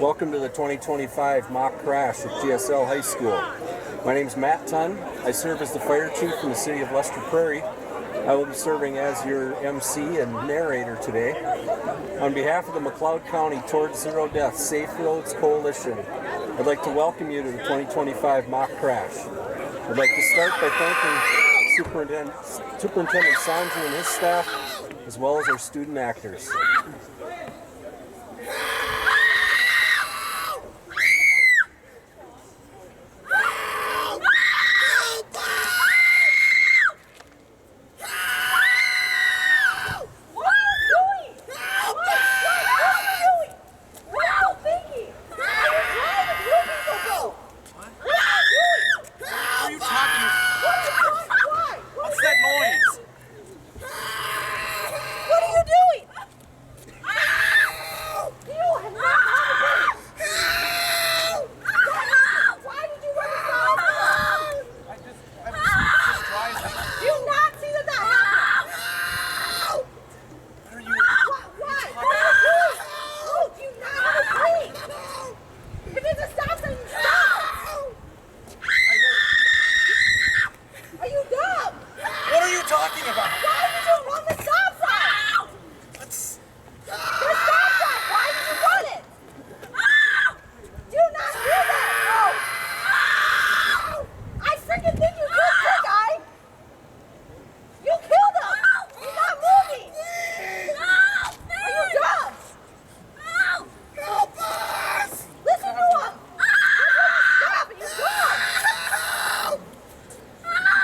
Welcome to the 2025 mock crash at GSL High School. My name is Matt Tunn. I serve as the fire chief in the city of Lester Prairie. I will be serving as your MC and narrator today. On behalf of the McLeod County Towards Zero Death Safe Roads Coalition, I'd like to welcome you to the 2025 mock crash. I'd like to start by thanking Superintendent Sanju and his staff, as well as our student actors.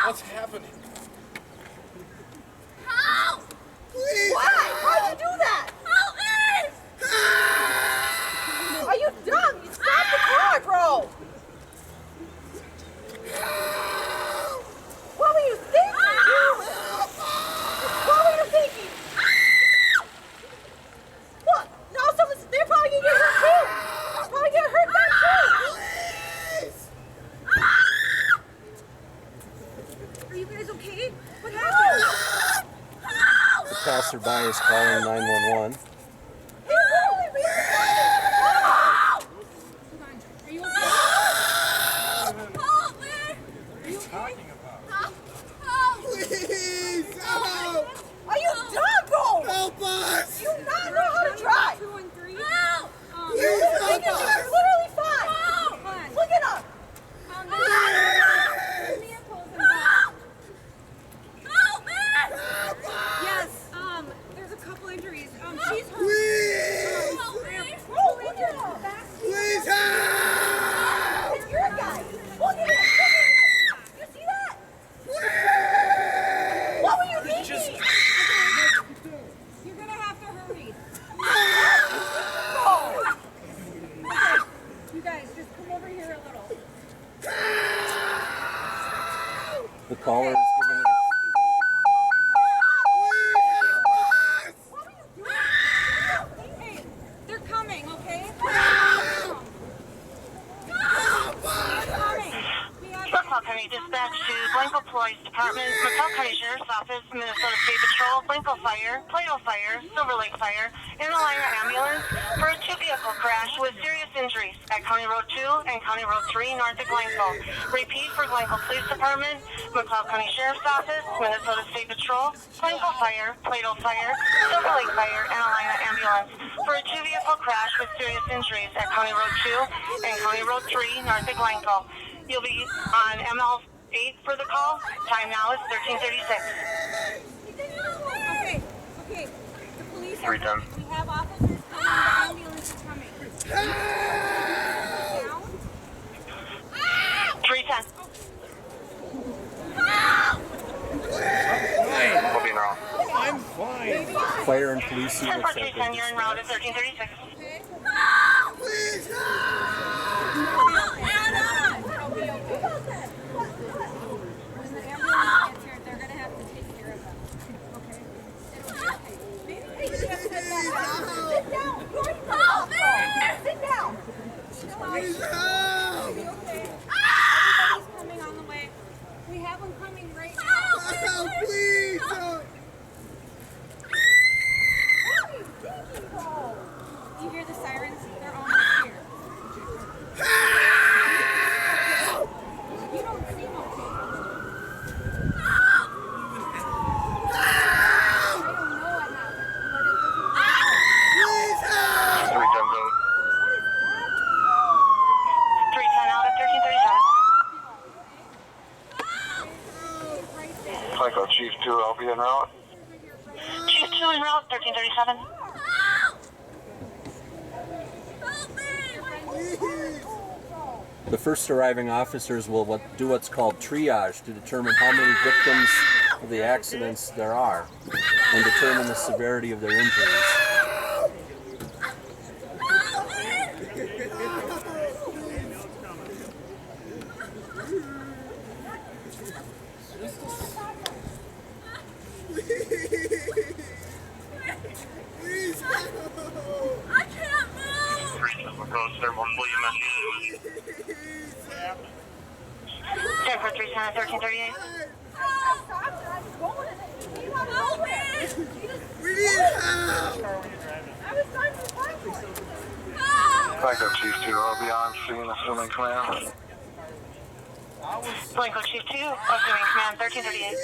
What's happening? Help! Please! Why? Why'd you do that? Help me! Are you dumb? You stopped the car, bro! What were you thinking, dude? What were you thinking? What? No, they're probably gonna get hurt too! Probably get hurt then too! Are you guys okay? What happened? The passerby is calling 911. Please, help! Are you dumb, bro? Help us! You not know how to drive! 2 and 3. Please You're help us! literally fine! Look it up! Yes, there's a couple injuries. She's hurt. Please! Bro, look it up! Please help! It's your guy! Look at it! You see that? What were you thinking? You're gonna have to hurry. You guys, just come over here a little. The caller is giving Hey, they're coming, okay? McLeod County Dispatch to Glencoe Police Department, McLeod County Sheriff's Office, Minnesota State Patrol, Glencoe Fire, Plato Fire, Silver Lake Fire, and a line of ambulance for a two-vehicle crash with serious injuries at County Road 2 and County Road 3 north of Glencoe. Repeat for Glencoe Police Department, McLeod County Sheriff's Office, Minnesota State Patrol, Glencoe Fire, Plato Fire, Silver Lake Fire, and a line of ambulance for a two-vehicle crash with serious injuries at County Road 2 and County Road 3 north of Glencoe. You'll be on ML 8 for the call. Time now is 13:36. Okay. The police are 310. coming. We have officers coming. The ambulance is coming. Down? 310. Fine. Moving wrong. I'm fine. fire and police 10 units for at 310, the you're en route at 1336. Please help! It'll be okay. When the ambulance gets here, they're gonna have to take care of them. Okay? It'll be okay. Maybe they just sit back down. Sit down! Sit down! Please help! It'll be okay. Everybody's coming on the way. We have them coming right now. Help, please! Help. What are you thinking, bro? You 2, I'll be en route. Chief 2 en route, 1337. The first arriving officers will do what's called triage to determine how many victims of the accidents there are and determine the severity of their injuries. I can't move! 10 for 1338. Help me! We need help! Blanco Chief 2, I'll be on scene, assuming command. Blanco Chief 2, assuming command, 1338.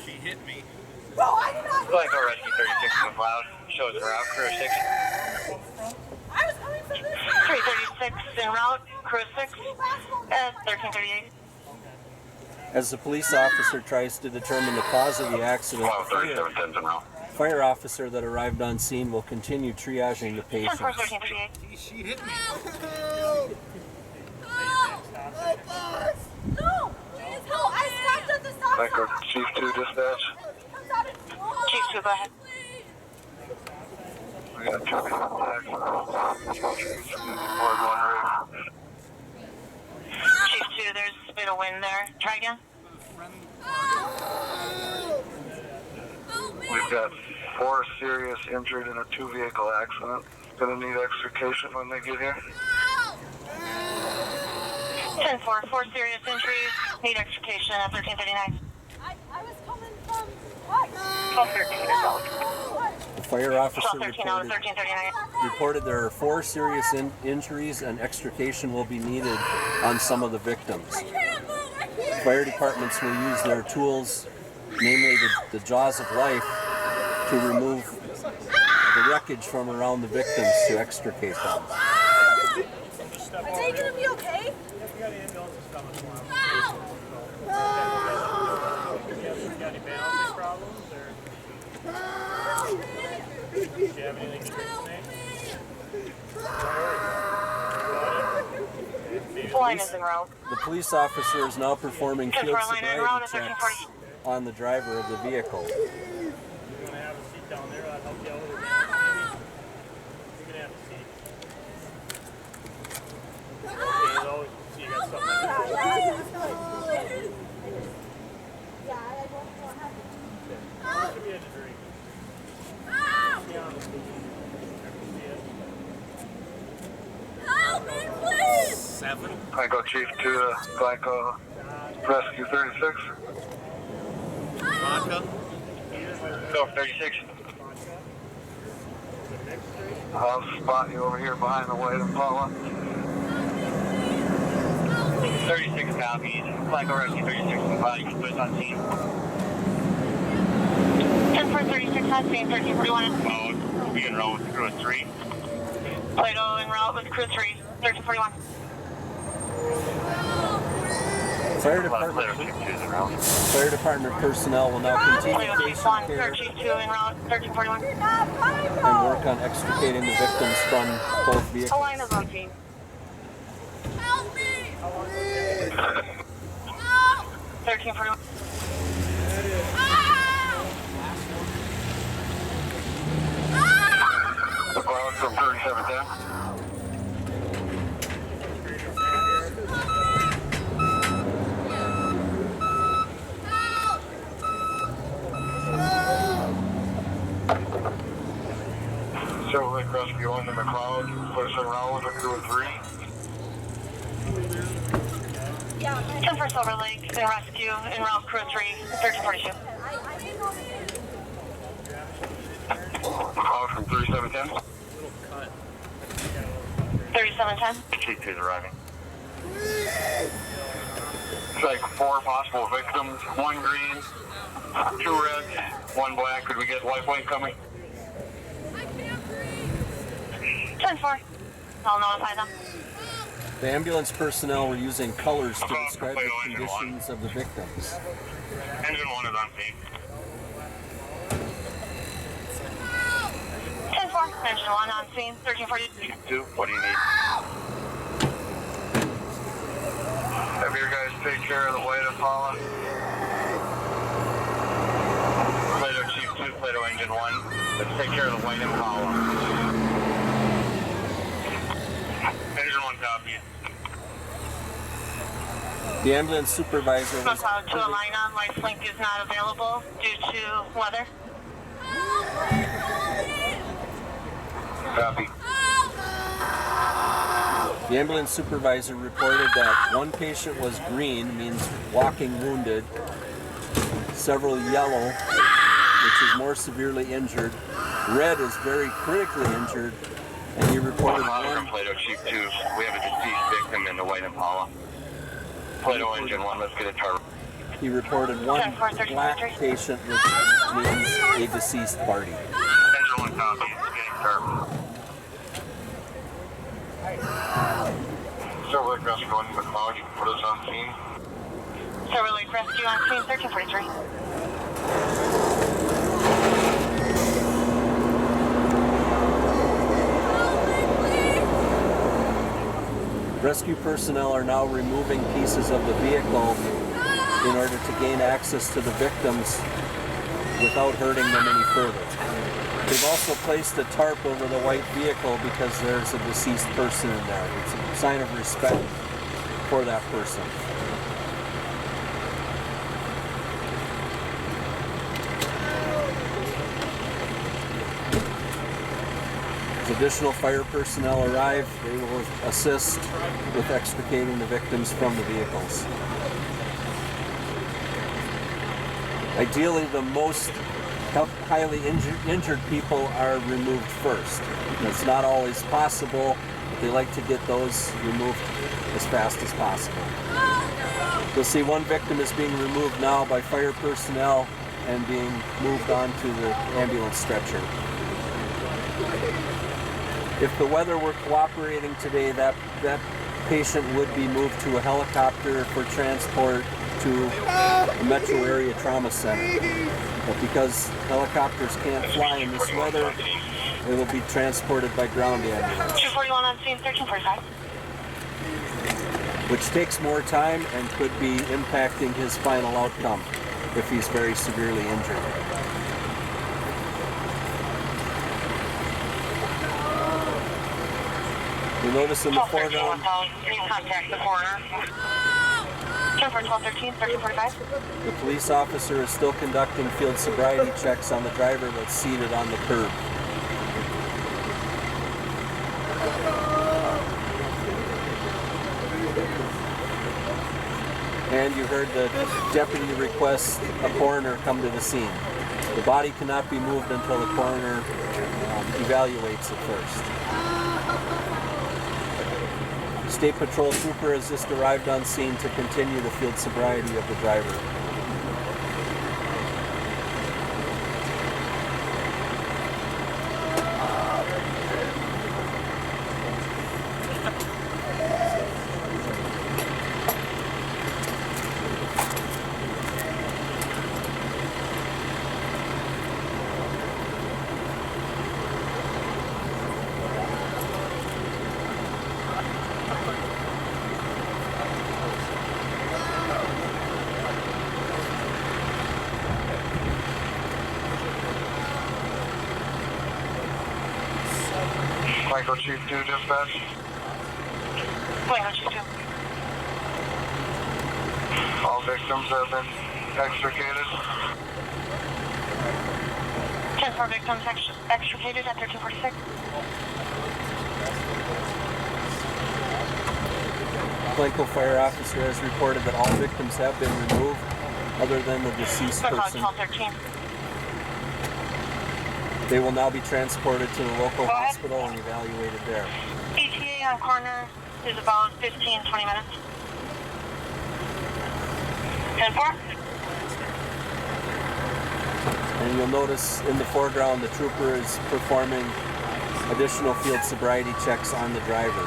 She hit me. Bro, I did not. Blanco Rescue 36 McLeod, shows en route, crew 6. I was coming from this 336 en route, crew 6, at 1338. As the police officer tries to determine the cause of the accident, the fire officer that arrived on scene will continue triaging the 10 patients. for 1338. She hit me. Help us! No! Please help me! I stopped at the stop Blanco sign! Chief 2, dispatch. Comes out and Chief 2, go ahead. Please! We got 2 people attack. Board 1 rig. Chief 2, there's a bit of wind there. Try again. We've got 4 serious injured in a 2-vehicle accident. Gonna need extrication when they get here. 10-4, 4 serious injuries. Need extrication at 1339. I was coming from what? 1213 The fire officer 1213 out of 1339. reported there are 4 serious injuries and extrication will be needed on some of the victims. Fire departments will use their tools, namely the jaws of life, to remove the wreckage from around the victims to extricate them. Are they gonna be okay? The line is en route. The police officer is now performing field Line en sobriety route at checks 1340. on the driver of the vehicle. Help me, please! 7. Blanco Chief 2, Blanco Rescue 36. Vodka. Go 36. I'll spot you over here behind the white Impala. 36 copies. Blanco Rescue 36 Impala. You can put it on scene. 10 for 36 on scene, 1341. We'll be en route with crew 3. Plato en route with crew 3, 1341. Fire department personnel will now continue Plato Chief patient 1, care crew Chief 2 en route, 1341. and work on extricating the victims from both A vehicles. line is on scene. Help me! 1341. The cloud from 3710. Silver Lake Rescue 1 to McLeod. Put us en route with a crew of 3. 10 for Silver Lake and Rescue en route crew 3, 1342. Call from 3710. 3710. Chief 2 is arriving. It's like 4 possible victims, 1 green, 2 red, 1 black. Could we get lifelight coming? I can't breathe! 10-4. I'll notify them. The ambulance personnel were using colors to describe the conditions of the victims. Engine 1 is on scene. 10-4, engine 1 on scene, 1340. What do you need? Have your guys take care of the white Impala. Plato Chief 2, Plato Engine 1. Let's take care of the white Impala. Engine 1 copy. The ambulance supervisor was... Cloud to Alina, lifelink is not available due to weather. Copy. The ambulance supervisor reported that one patient was green, means walking wounded, several yellow, which is more severely injured, red is very critically injured, and he reported from Plato Chief 2, we have a deceased victim in the white Impala. Plato Engine 1, let's get a target. He reported one black patient, which means a deceased party. Engine 1 copy, getting target. Silver Lake Rescue 1, McLeod, you can put us on scene. Silver Lake Rescue on scene, 1343. Rescue personnel are now removing pieces of the vehicle in order to gain access to the victims without hurting them any further. They've also placed a tarp over the white vehicle because there's a deceased person in there. It's a sign of respect for that person. As additional fire personnel arrive, they will assist with extricating the victims from the vehicles. Ideally, the most highly injured people are removed first. It's not always possible, but they like to get those removed as fast as possible. You'll see one victim is being removed now by fire personnel and being moved onto the ambulance stretcher. If the weather were cooperating today, that patient would be moved to a helicopter for transport to a metro area trauma center. But because helicopters can't fly in this weather, they will be transported by ground ambulance. 241 on scene, 1345. Which takes more time and could be impacting his final outcome if he's very severely injured. You'll notice in the foreground, Contact the coroner. 1213, 1345. the police officer is still conducting field sobriety checks on the driver that's seated on the curb. And you heard the deputy request a coroner come to the scene. The body cannot be moved until the coroner evaluates it first. State Patrol Trooper has just arrived on scene to continue the field sobriety of the driver. Glencoe Chief 2, dispatch. Glencoe Chief 2. All victims have been extricated. 10-4 victims extricated at 1346. Glencoe Fire Officer has reported that all victims have been removed, other than the deceased person. 1213. They will now be transported to the local hospital and evaluated there. ETA on corner is about 15-20 minutes. 10-4. And you'll notice in the foreground the trooper is performing additional field sobriety checks on the driver.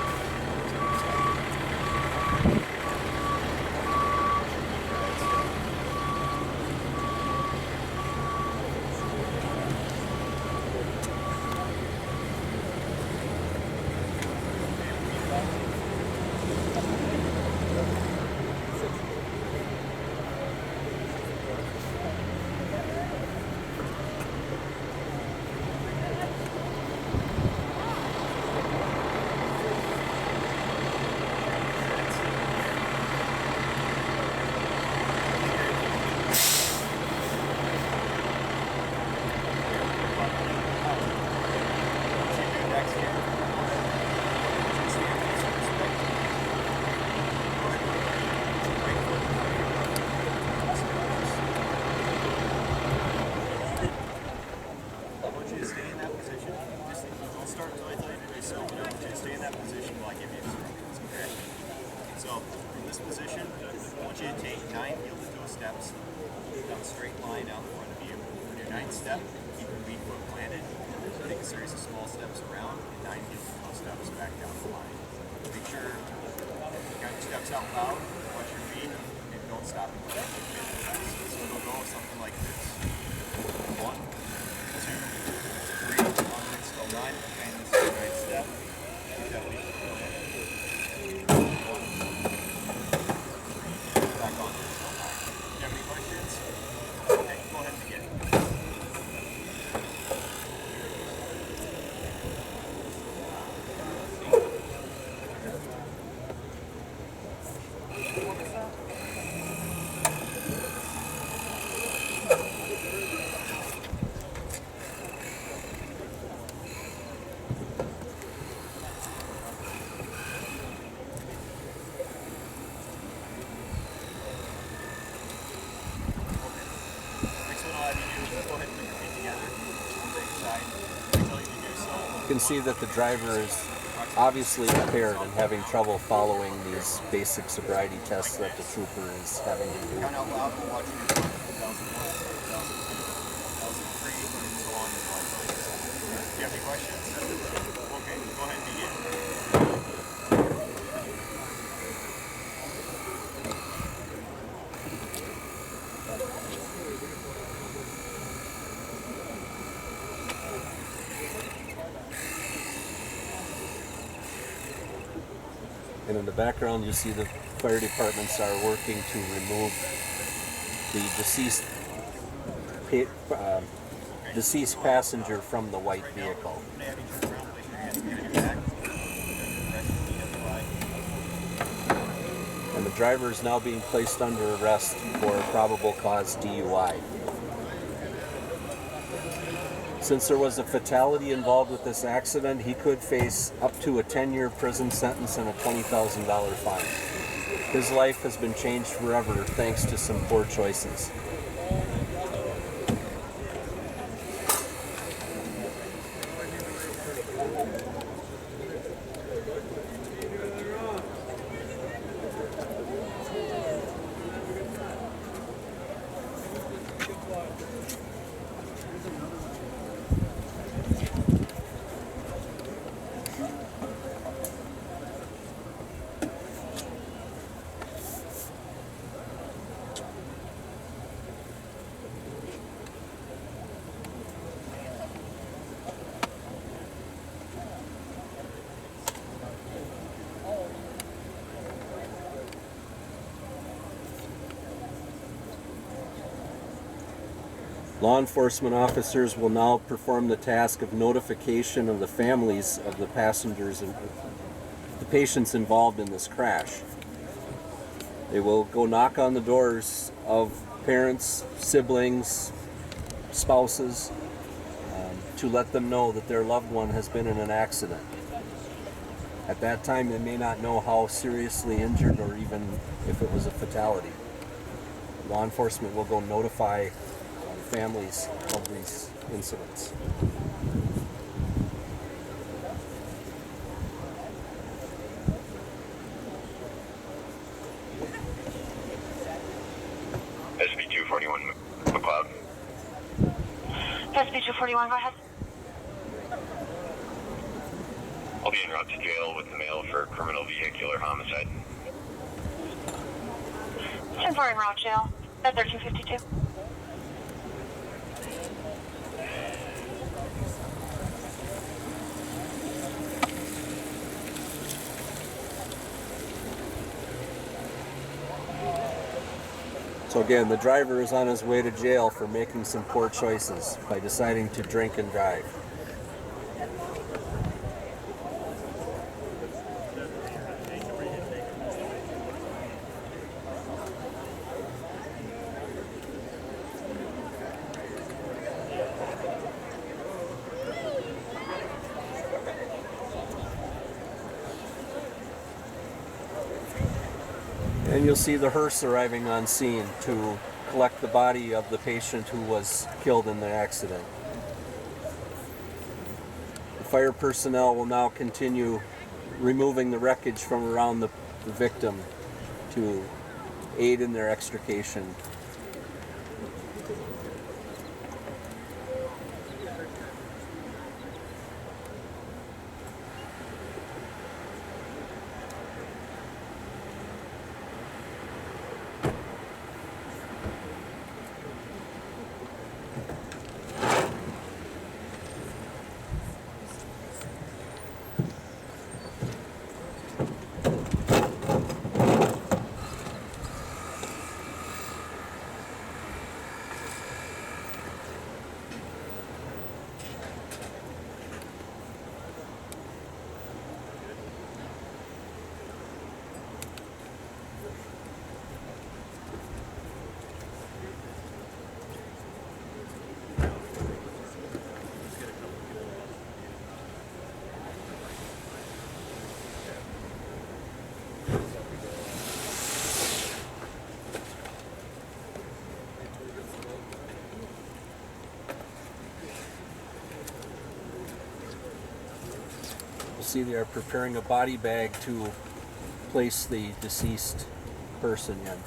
I give you instructions, okay? So, from this position, I want you to take 9 heel-to-toe steps down a straight line out in front of you. On your 9th step, keep your lead foot planted. Take a series of small steps around and 9 heel-to-toe steps back down the line. Make sure you got your steps out loud, watch your feet, and don't stop until you finish the test. So it'll go something like this. 1, 2, 3, on the next go 9, and this is the 9th step. Keep that lead foot planted. 1, 2, 3, back on this go 9. Do you have any questions? Okay, go ahead and begin. You can see that the driver is obviously impaired and having trouble following these basic sobriety tests that the trooper is having to do. Count out loud, we'll watch your front, 2001, 2002, 2003, and so on and so on. Do you have any questions? Okay, go ahead and begin. And in the background, you see the fire departments are working to remove the deceased passenger from the white vehicle. And the driver is now being placed under arrest for probable cause DUI. Since there was a fatality involved with this accident, he could face up to a 10-year prison sentence and a $20,000 fine. His life has been changed forever thanks to some poor choices. Law enforcement officers will now perform the task of notification of the families of the passengers and the patients involved in this crash. They will go knock on the doors of parents, siblings, spouses, to let them know that their loved one has been in an accident. At that time, they may not know how seriously injured or even if it was a fatality. Law enforcement will go notify families of these incidents. SB-241 McLeod. SB-241, go ahead. I'll be en route to jail with the mail for criminal vehicular homicide. 10-4 en route jail at 1352. So again, the driver is on his way to jail for making some poor choices by deciding to drink and drive. And you'll see the hearse arriving on scene to collect the body of the patient who was killed in the accident. The fire personnel will now continue removing the wreckage from around the victim to aid in their extrication. See, they are preparing a body bag to place the deceased person in.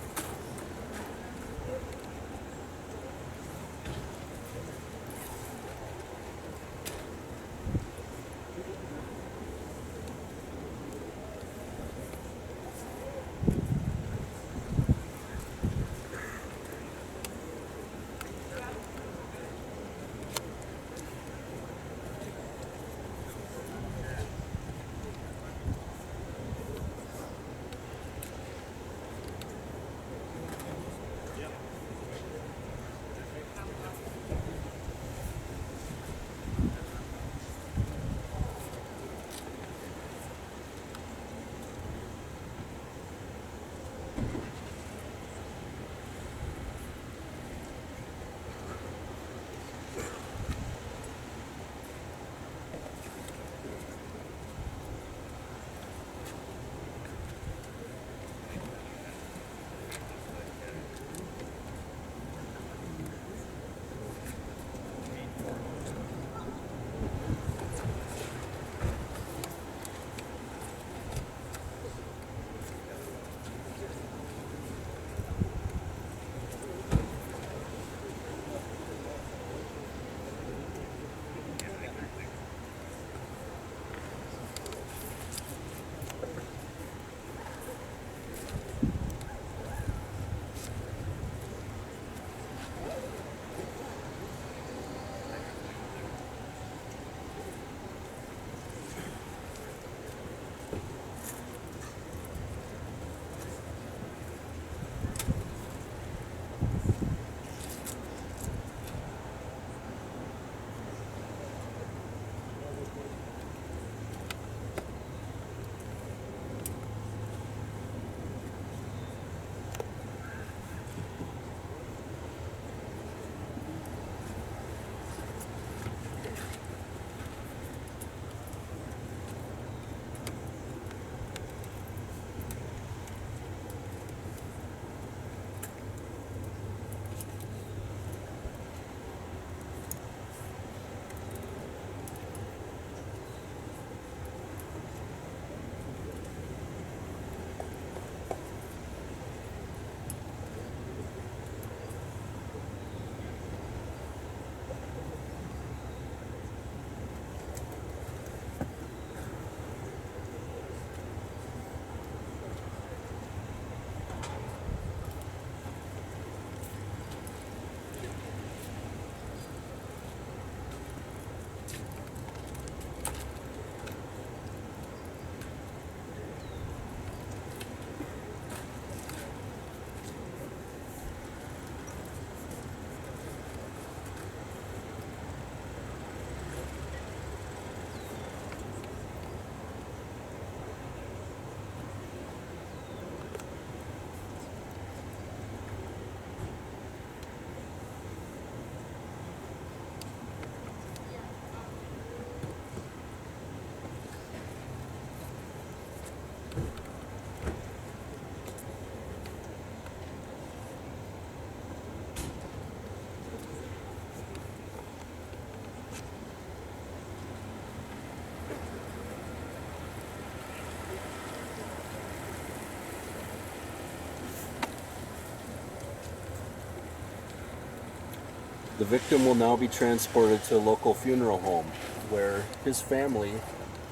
The victim will now be transported to a local funeral home where his family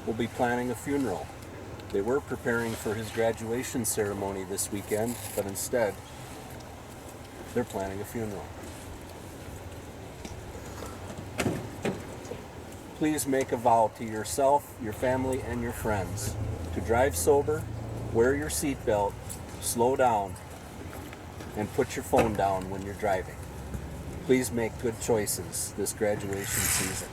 will be planning a funeral. They were preparing for his graduation ceremony this weekend, but instead, they're planning a funeral. Please make a vow to yourself, your family, and your friends to drive sober, wear your seatbelt, slow down, and put your phone down when you're driving. Please make good choices this graduation season.